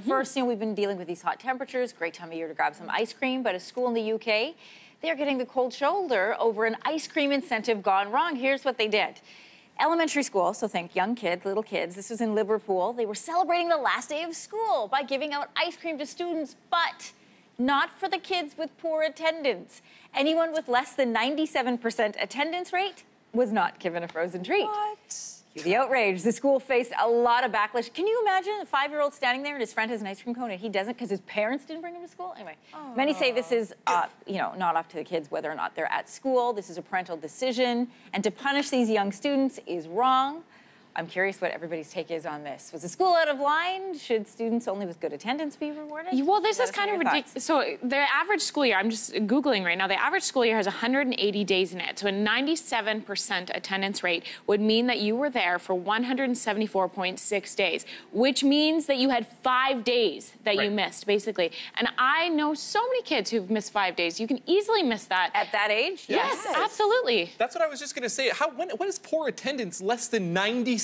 First, we've been dealing with these hot temperatures, great time of year to grab some ice cream, but a school in the UK, they're getting the cold shoulder over an ice cream incentive gone wrong. Here's what they did. Elementary school, so think young kids, little kids, this was in Liverpool. They were celebrating the last day of school by giving out ice cream to students, but not for the kids with poor attendance. Anyone with less than 97% attendance rate was not given a frozen treat. What? The outrage. The school faced a lot of backlash. Can you imagine a 5-year-old standing there and his friend has an ice cream cone and he doesn't because his parents didn't bring him to school? Anyway, many say this is, not up to the kids whether or not they're at school. This is a parental decision, and to punish these young students is wrong. I'm curious what everybody's take is on this. Was the school out of line? Should students only with good attendance be rewarded? Well, this is kind of ridiculous. So the average school year, I'm just Googling right now, the average school year has 180 days in it. So a 97% attendance rate would mean that you were there for 174.6 days, which means that you had 5 days that you missed, basically. And I know so many kids who've missed 5 days. You can easily miss that. At that age? Yes, absolutely. That's what I was just going to say. When is poor attendance less than 97%?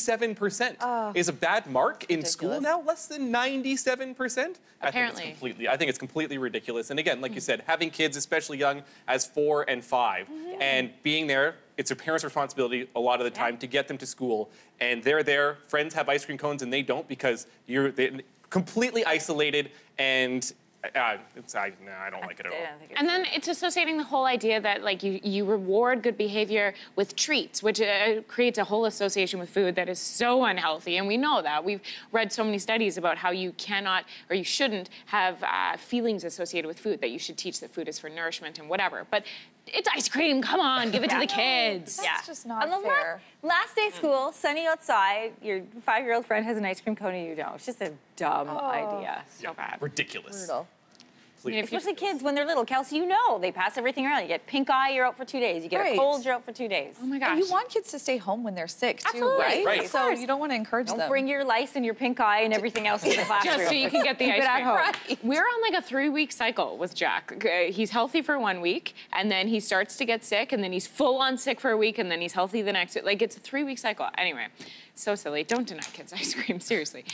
Is a bad mark in school now? Less than 97%? Apparently. I think it's completely ridiculous. And again, like you said, having kids, especially young as 4 and 5, and being there, it's a parent's responsibility a lot of the time to get them to school. And they're there, friends have ice cream cones and they don't because they're completely isolated, and I don't like it at all. And then it's associating the whole idea that you reward good behavior with treats, which creates a whole association with food that is so unhealthy. And we know that. We've read so many studies about how you cannot or you shouldn't have feelings associated with food, that you should teach that food is for nourishment and whatever. But it's ice cream, come on, give it to the kids. That's just not fair. Last day of school, sunny outside, your 5-year-old friend has an ice cream cone and you don't. It's just a dumb idea. So bad. Ridiculous. Brutal. Especially kids when they're little. Kelsey, they pass everything around. You get pink eye, you're out for 2 days. You get a cold, you're out for 2 days. Oh my gosh. And you want kids to stay home when they're sick, too, Absolutely. right? So you don't want to encourage them. Don't bring your lice and your pink eye and everything else in the classroom. Just so you can get the ice cream. Right. We're on a 3-week cycle with Jack. He's healthy for 1 week, and then he starts to get sick, and then he's full on sick for a week, and then he's healthy the next. It's a 3-week cycle. Anyway, so silly. Don't deny kids ice cream, seriously.